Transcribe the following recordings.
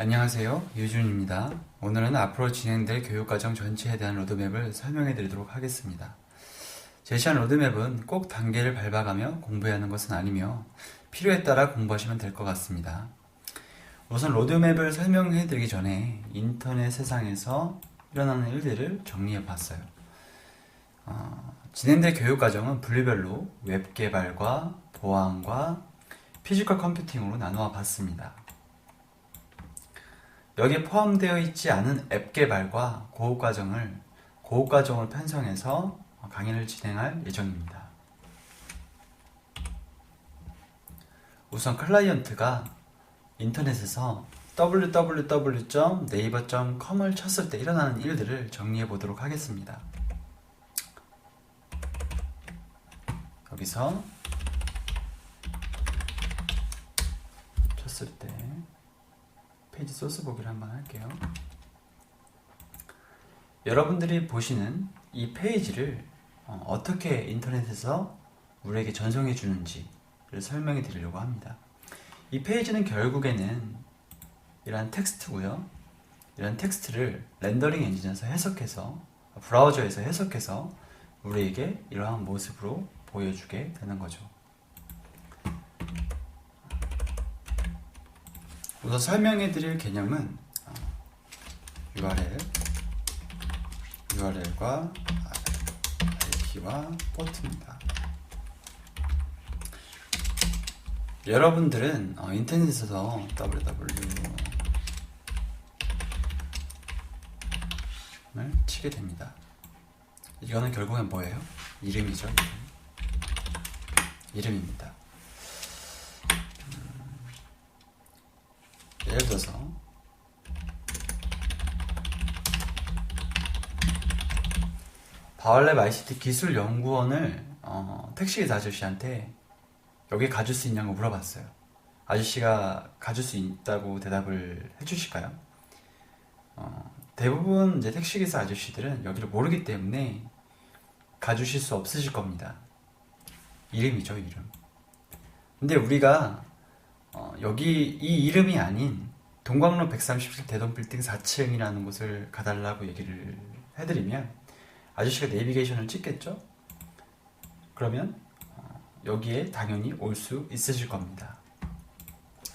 안녕하세요. 유준입니다. 오늘은 앞으로 진행될 교육과정 전체에 대한 로드맵을 설명해 드리도록 하겠습니다. 제시한 로드맵은 꼭 단계를 밟아가며 공부해야 하는 것은 아니며 필요에 따라 공부하시면 될 것 같습니다. 우선 로드맵을 설명해 드리기 전에 인터넷 세상에서 일어나는 일들을 정리해 봤어요. 진행될 교육과정은 분류별로 웹 개발과 보안과 피지컬 컴퓨팅으로 나누어 봤습니다. 여기에 포함되어 있지 않은 앱 개발과 고급과정을 편성해서 강의를 진행할 예정입니다. 우선 클라이언트가 인터넷에서 www.naver.com을 쳤을 때 일어나는 일들을 정리해 보도록 하겠습니다. 여기서 쳤을 때 페이지 소스 보기를 한번 할게요. 여러분들이 보시는 이 페이지를 어떻게 인터넷에서 우리에게 전송해 주는지를 설명해 드리려고 합니다. 이 페이지는 결국에는 이러한 텍스트고요. 이런 텍스트를 렌더링 엔진에서 브라우저에서 해석해서 우리에게 이러한 모습으로 보여주게 되는 거죠. 우선 설명해 드릴 개념은 URL과 IP와 포트입니다. 여러분들은 인터넷에서 www를 치게 됩니다. 이거는 결국엔 뭐예요? 이름이죠. 이름입니다. 예를 들어서 바울랩 ICT 기술연구원을 택시기사 아저씨한테 여기 가줄 수 있냐고 물어봤어요. 아저씨가 가줄 수 있다고 대답을 해주실까요? 대부분 이제 택시기사 아저씨들은 여기를 모르기 때문에 가주실 수 없으실 겁니다. 이름이죠, 이름. 근데 우리가 여기 이 이름이 아닌 동광로 137 대동빌딩 4층이라는 곳을 가달라고 얘기를 해드리면 아저씨가 내비게이션을 찍겠죠? 그러면 여기에 당연히 올 수 있으실 겁니다.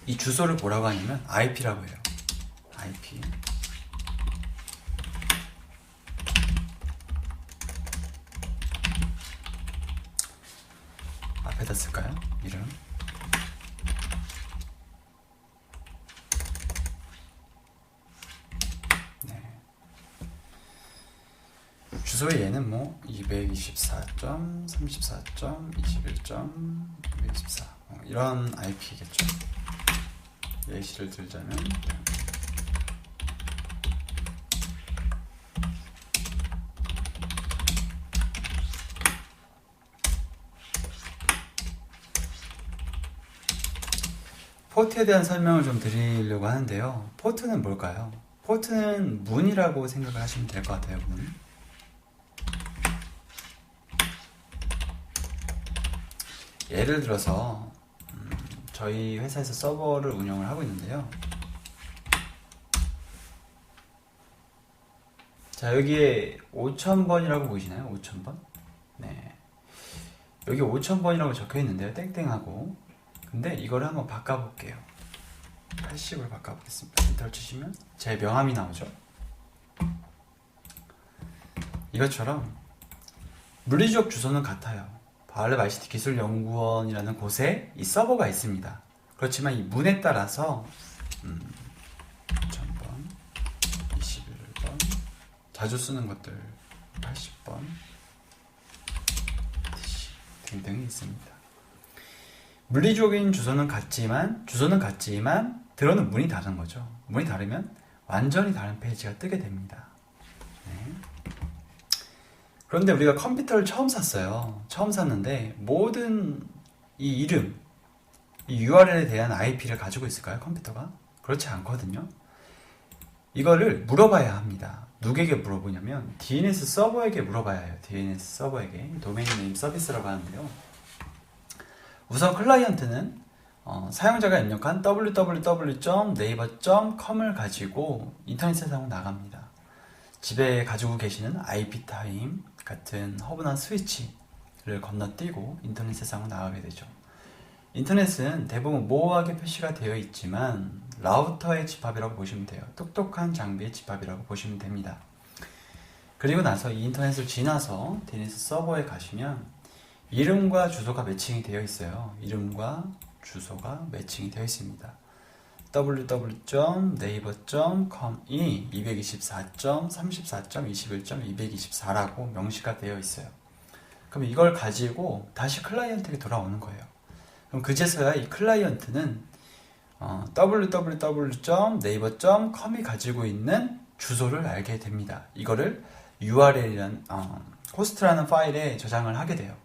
이 주소를 뭐라고 하냐면 IP라고 해요. IP. 앞에다 쓸까요? 이름. 주소의 얘는 뭐 224.34.21.224 이런 IP겠죠. 예시를 들자면 포트에 대한 설명을 좀 드리려고 하는데요. 포트는 뭘까요? 포트는 문이라고 생각을 하시면 될 것 같아요. 문. 예를 들어서 저희 회사에서 서버를 운영을 하고 있는데요. 자, 여기에 5000번이라고 보이시나요? 5000번? 네. 여기 5000번이라고 적혀 있는데요. 땡땡하고. 근데 이거를 한번 바꿔볼게요. 80으로 바꿔보겠습니다. 엔터를 치시면 제 명함이 나오죠. 이것처럼 물리적 주소는 같아요. 바울랩 ICT 기술연구원이라는 곳에 이 서버가 있습니다. 그렇지만 이 문에 따라서 1000번, 21번, 자주 쓰는 것들 80번, 등등이 있습니다. 물리적인 주소는 같지만 들어오는 문이 다른 거죠. 문이 다르면 완전히 다른 페이지가 뜨게 됩니다. 네. 그런데 우리가 컴퓨터를 처음 샀어요. 처음 샀는데 모든 이 이름, 이 URL에 대한 IP를 가지고 있을까요? 컴퓨터가? 그렇지 않거든요. 이거를 물어봐야 합니다. 누구에게 물어보냐면 DNS 서버에게 물어봐야 해요. DNS 서버에게. 도메인 네임 서비스라고 하는데요. 우선 클라이언트는 사용자가 입력한 www.naver.com을 가지고 인터넷 세상으로 나갑니다. 집에 가지고 계시는 IP타임 같은 허브나 스위치를 건너뛰고 인터넷 세상으로 나가게 되죠. 인터넷은 대부분 모호하게 표시가 되어 있지만 라우터의 집합이라고 보시면 돼요. 똑똑한 장비의 집합이라고 보시면 됩니다. 그리고 나서 이 인터넷을 지나서 DNS 서버에 가시면 이름과 주소가 매칭이 되어 있어요. 이름과 주소가 매칭이 되어 있습니다. www.naver.com이 224.34.21.224라고 명시가 되어 있어요. 그럼 이걸 가지고 다시 클라이언트에게 돌아오는 거예요. 그럼 그제서야 이 클라이언트는 www.naver.com이 가지고 있는 주소를 알게 됩니다. 이거를 URL이란 호스트라는 파일에 저장을 하게 돼요.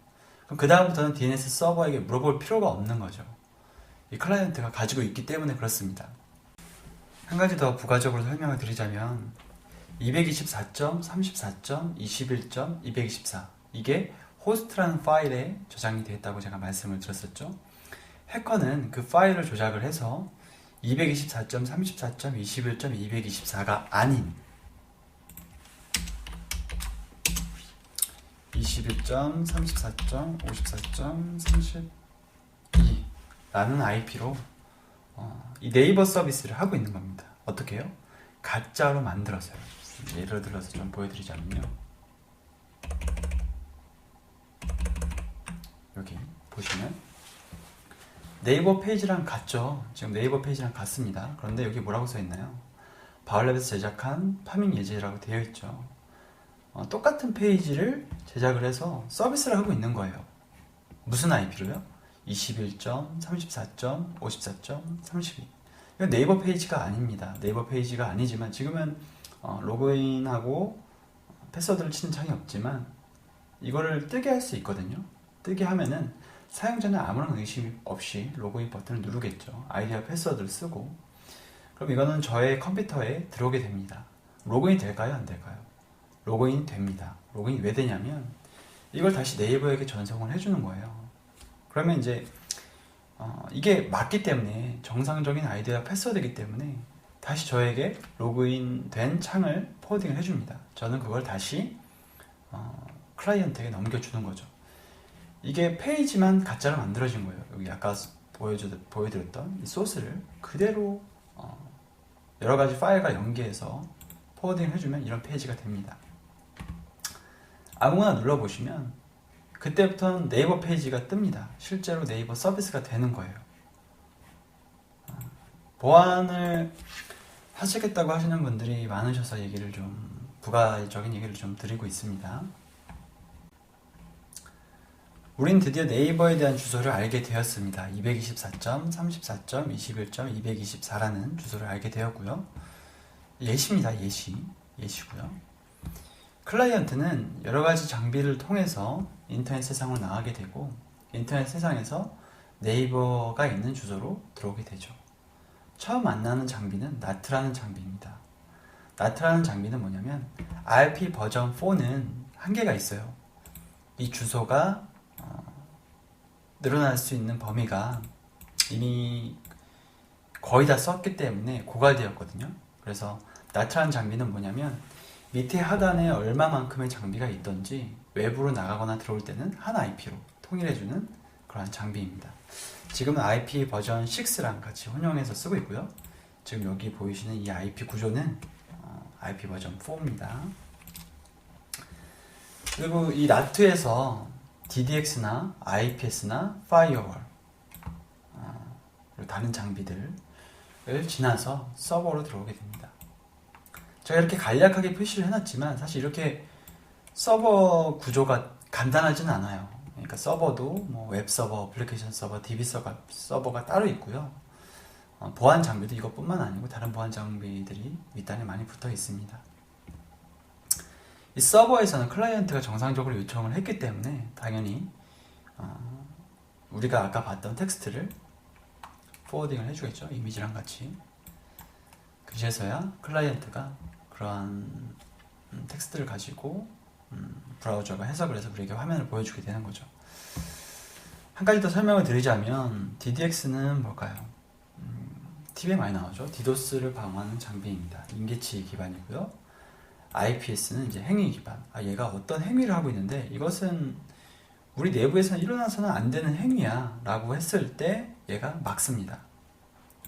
그럼 그 다음부터는 DNS 서버에게 물어볼 필요가 없는 거죠. 이 클라이언트가 가지고 있기 때문에 그렇습니다. 한 가지 더 부가적으로 설명을 드리자면 224.34.21.224 이게 호스트라는 파일에 저장이 되었다고 제가 말씀을 드렸었죠. 해커는 그 파일을 조작을 해서 224.34.21.224가 아닌 21.34.54.32라는 IP로 이 네이버 서비스를 하고 있는 겁니다. 어떻게 해요? 가짜로 만들어서요. 예를 들어서 좀 보여드리자면요. 여기 보시면 네이버 페이지랑 같죠? 지금 네이버 페이지랑 같습니다. 그런데 여기 뭐라고 써있나요? 바울랩에서 제작한 파밍 예제라고 되어 있죠. 똑같은 페이지를 제작을 해서 서비스를 하고 있는 거예요. 무슨 IP로요? 21.34.54.32 이건 네이버 페이지가 아닙니다. 네이버 페이지가 아니지만 지금은 로그인하고 패스워드를 치는 창이 없지만 이거를 뜨게 할 수 있거든요. 뜨게 하면은 사용자는 아무런 의심 없이 로그인 버튼을 누르겠죠. 아이디와 패스워드를 쓰고. 그럼 이거는 저의 컴퓨터에 들어오게 됩니다. 로그인 될까요? 안 될까요? 로그인 됩니다. 로그인이 왜 되냐면 이걸 다시 네이버에게 전송을 해주는 거예요. 그러면 이제 이게 맞기 때문에 정상적인 아이디와 패스워드이기 때문에 다시 저에게 로그인 된 창을 포워딩을 해줍니다. 저는 그걸 다시 클라이언트에게 넘겨주는 거죠. 이게 페이지만 가짜로 만들어진 거예요. 여기 아까 보여드렸던 이 소스를 그대로 여러 가지 파일과 연계해서 포워딩을 해주면 이런 페이지가 됩니다. 아무거나 눌러보시면 그때부터는 네이버 페이지가 뜹니다. 실제로 네이버 서비스가 되는 거예요. 보안을 하시겠다고 하시는 분들이 많으셔서 부가적인 얘기를 좀 드리고 있습니다. 우린 드디어 네이버에 대한 주소를 알게 되었습니다. 224.34.21.224라는 주소를 알게 되었고요. 예시입니다. 예시고요. 클라이언트는 여러 가지 장비를 통해서 인터넷 세상으로 나가게 되고 인터넷 세상에서 네이버가 있는 주소로 들어오게 되죠. 처음 만나는 장비는 나트라는 장비입니다. 나트라는 장비는 뭐냐면 RP 버전 4는 한계가 있어요. 이 주소가 늘어날 수 있는 범위가 이미 거의 다 썼기 때문에 고갈되었거든요. 그래서 나트라는 장비는 뭐냐면 밑에 하단에 얼마만큼의 장비가 있던지 외부로 나가거나 들어올 때는 한 IP로 통일해주는 그러한 장비입니다. 지금은 IP 버전 6랑 같이 혼용해서 쓰고 있고요. 지금 여기 보이시는 이 IP 구조는 IP 버전 4입니다. 그리고 이 나트에서 DDX나 IPS나 파이어월 그리고 다른 장비들을 지나서 서버로 들어오게 됩니다. 제가 이렇게 간략하게 표시를 해놨지만 사실 이렇게 서버 구조가 간단하지는 않아요. 그러니까 서버도 뭐 웹서버, 어플리케이션 서버, DB 서버가 따로 있고요. 보안 장비도 이것뿐만 아니고 다른 보안 장비들이 윗단에 많이 붙어 있습니다. 이 서버에서는 클라이언트가 정상적으로 요청을 했기 때문에 당연히 우리가 아까 봤던 텍스트를 포워딩을 해주겠죠. 이미지랑 같이. 그제서야 클라이언트가 그러한 텍스트를 가지고 브라우저가 해석을 해서 우리에게 화면을 보여주게 되는 거죠. 한 가지 더 설명을 드리자면 DDX는 뭘까요? TV에 많이 나오죠. 디도스를 방어하는 장비입니다. 인계치 기반이고요. IPS는 이제 행위 기반. 얘가 어떤 행위를 하고 있는데 이것은 우리 내부에서는 일어나서는 안 되는 행위야 라고 했을 때 얘가 막습니다.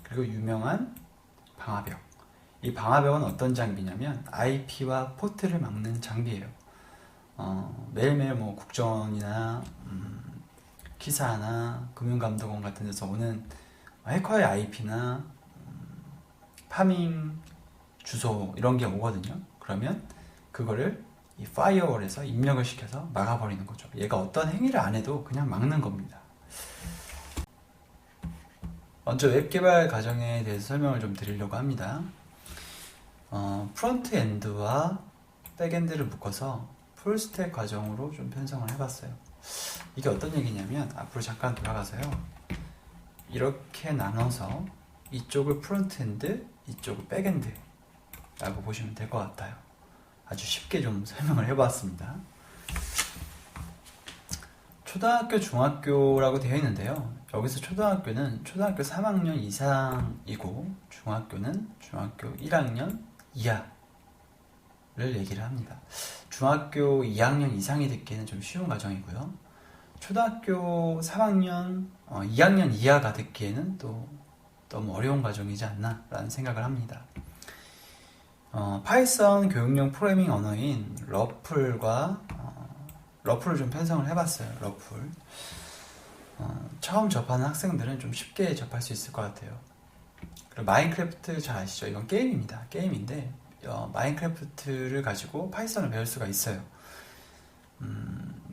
그리고 유명한 방화벽. 이 방화벽은 어떤 장비냐면 IP와 포트를 막는 장비예요. 매일매일 뭐 국정원이나 기사나 금융감독원 같은 데서 오는 해커의 IP나 파밍 주소 이런 게 오거든요. 그러면 그거를 이 파이어월에서 입력을 시켜서 막아버리는 거죠. 얘가 어떤 행위를 안 해도 그냥 막는 겁니다. 먼저 웹 개발 과정에 대해서 설명을 좀 드리려고 합니다. 프론트 엔드와 백엔드를 묶어서 풀스택 과정으로 좀 편성을 해봤어요. 이게 어떤 얘기냐면 앞으로 잠깐 돌아가서요. 이렇게 나눠서 이쪽을 프론트 엔드, 이쪽을 백엔드 라고 보시면 될 것 같아요. 아주 쉽게 좀 설명을 해봤습니다. 초등학교, 중학교라고 되어 있는데요. 여기서 초등학교는 초등학교 3학년 이상이고 중학교는 중학교 1학년 이하를 얘기를 합니다. 중학교 2학년 이상이 듣기에는 좀 쉬운 과정이고요. 초등학교 3학년, 2학년 이하가 듣기에는 또 너무 어려운 과정이지 않나 라는 생각을 합니다. 파이썬 교육용 프로그래밍 언어인 러플과 러플을 좀 편성을 해봤어요. 러플. 처음 접하는 학생들은 좀 쉽게 접할 수 있을 것 같아요. 그리고 마인크래프트 잘 아시죠? 이건 게임입니다. 게임인데 마인크래프트를 가지고 파이썬을 배울 수가 있어요.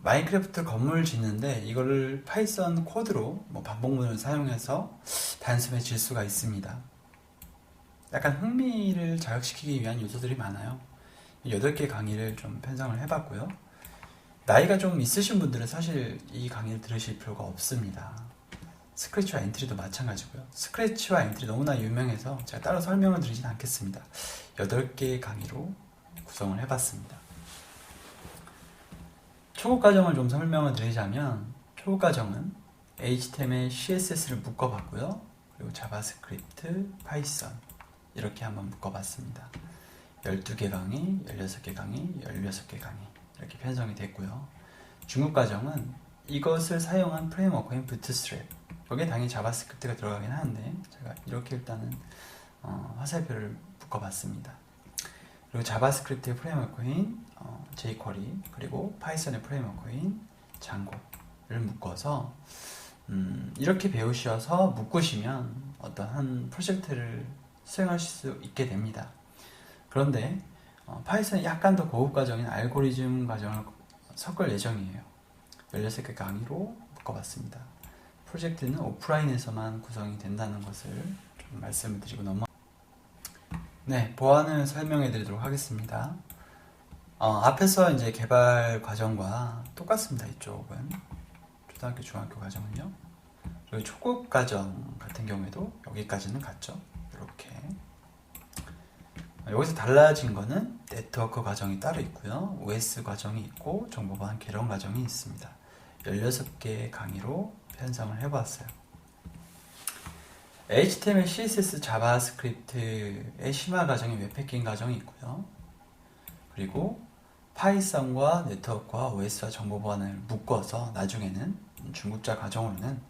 마인크래프트 건물 짓는데 이거를 파이썬 코드로 반복문을 사용해서 단숨에 질 수가 있습니다. 약간 흥미를 자극시키기 위한 요소들이 많아요. 8개 강의를 좀 편성을 해봤고요. 나이가 좀 있으신 분들은 사실 이 강의를 들으실 필요가 없습니다. 스크래치와 엔트리도 마찬가지고요. 스크래치와 엔트리 너무나 유명해서 제가 따로 설명을 드리진 않겠습니다. 8개의 강의로 구성을 해봤습니다. 초급 과정을 좀 설명을 드리자면 초급 과정은 HTML, CSS를 묶어봤고요. 그리고 자바스크립트, 파이썬 이렇게 한번 묶어봤습니다. 12개 강의, 16개 강의, 16개 강의 이렇게 편성이 됐고요. 중급 과정은 이것을 사용한 프레임워크인 부트스트랩. 여기에 당연히 자바스크립트가 들어가긴 하는데 제가 이렇게 일단은 화살표를 묶어봤습니다. 그리고 자바스크립트의 프레임워크인 jQuery 그리고 파이썬의 프레임워크인 장고를 묶어서 이렇게 배우셔서 묶으시면 어떠한 프로젝트를 수행하실 수 있게 됩니다. 그런데 파이썬이 약간 더 고급 과정인 알고리즘 과정을 섞을 예정이에요. 16개 강의로 묶어봤습니다. 프로젝트는 오프라인에서만 구성이 된다는 것을 좀 말씀을 드리고 네, 보안을 설명해 드리도록 하겠습니다. 앞에서 이제 개발 과정과 똑같습니다. 이쪽은 초등학교, 중학교 과정은요. 그리고 초급 과정 같은 경우에도 여기까지는 같죠. 이렇게 여기서 달라진 거는 네트워크 과정이 따로 있고요. OS 과정이 있고 정보보안 개론 과정이 있습니다. 16개의 강의로 편성을 해보았어요. HTML, CSS, 자바스크립트의 심화 과정이 웹패킹 과정이 있고요. 그리고 파이썬과 네트워크와 OS와 정보보안을 묶어서 나중에는 중급자 과정으로는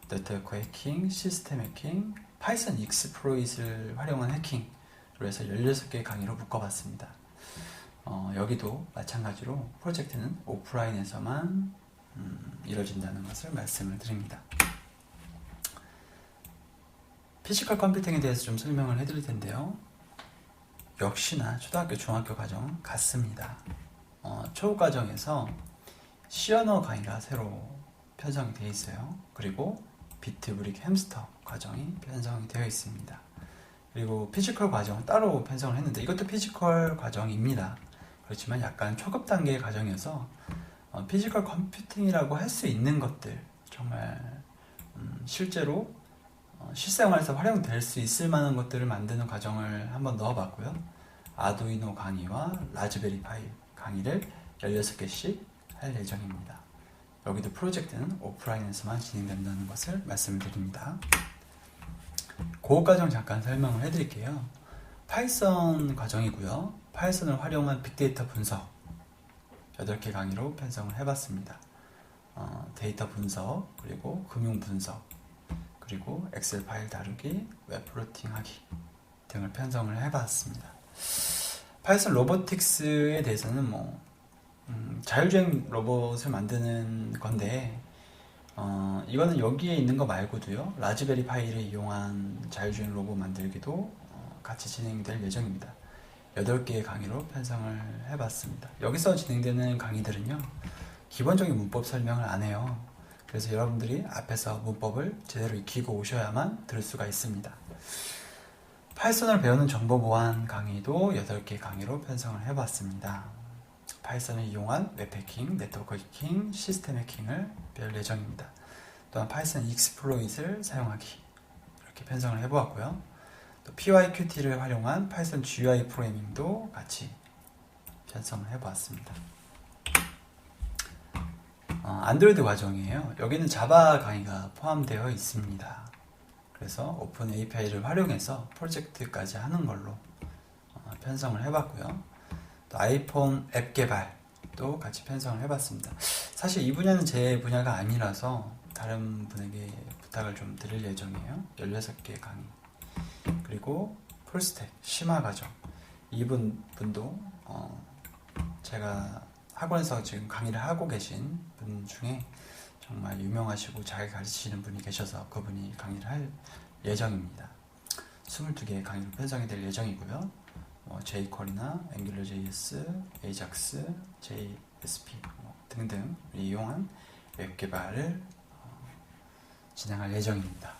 네트워크 해킹, 시스템 해킹, 파이썬 익스플로잇을 활용한 해킹 그래서 16개의 강의로 묶어봤습니다. 여기도 마찬가지로 프로젝트는 오프라인에서만 이루어진다는 것을 말씀을 드립니다. 피지컬 컴퓨팅에 대해서 좀 설명을 해드릴 텐데요. 역시나 초등학교, 중학교 과정은 같습니다. 초급 과정에서 C 언어 강의가 새로 편성이 되어 있어요. 그리고 비트, 브릭, 햄스터 과정이 편성이 되어 있습니다. 그리고 피지컬 과정은 따로 편성을 했는데 이것도 피지컬 과정입니다. 그렇지만 약간 초급 단계의 과정이어서 피지컬 컴퓨팅이라고 할 수 있는 것들 정말 실제로 실생활에서 활용될 수 있을 만한 것들을 만드는 과정을 한번 넣어봤고요. 아두이노 강의와 라즈베리 파이 강의를 16개씩 할 예정입니다. 여기도 프로젝트는 오프라인에서만 진행된다는 것을 말씀드립니다. 그것 과정 잠깐 설명을 해드릴게요. 파이썬 과정이고요. 파이썬을 활용한 빅데이터 분석 8개 강의로 편성을 해봤습니다. 데이터 분석, 그리고 금융 분석, 그리고 엑셀 파일 다루기, 웹 플로팅하기 등을 편성을 해봤습니다. 파이썬 로보틱스에 대해서는 자율주행 로봇을 만드는 건데 이거는 여기에 있는 거 말고도요, 라즈베리 파이를 이용한 자율주행 로봇 만들기도 같이 진행될 예정입니다. 8개의 강의로 편성을 해봤습니다. 여기서 진행되는 강의들은요, 기본적인 문법 설명을 안 해요. 그래서 여러분들이 앞에서 문법을 제대로 익히고 오셔야만 들을 수가 있습니다. 파이썬을 배우는 정보 보안 강의도 8개 강의로 편성을 해봤습니다. 파이썬을 이용한 웹해킹, 네트워크 해킹, 시스템 해킹을 배울 예정입니다. 또한 파이썬 익스플로잇을 사용하기 이렇게 편성을 해보았고요. 또 PyQt를 활용한 파이썬 GUI 프로그래밍도 같이 편성을 해보았습니다. 안드로이드 과정이에요. 여기는 자바 강의가 포함되어 있습니다. 그래서 오픈 API를 활용해서 프로젝트까지 하는 걸로 편성을 해봤고요. 또 아이폰 앱 개발도 같이 편성을 해봤습니다. 사실 이 분야는 제 분야가 아니라서 다른 분에게 부탁을 좀 드릴 예정이에요. 16개 강의. 그리고 풀스택, 심화 과정. 이분도 제가 학원에서 지금 강의를 하고 계신 분 중에 정말 유명하시고 잘 가르치시는 분이 계셔서 그분이 강의를 할 예정입니다. 22개의 강의로 편성이 될 예정이고요. jQuery나 AngularJS, AJAX, JSP 등등 이용한 웹 개발을 진행할 예정입니다.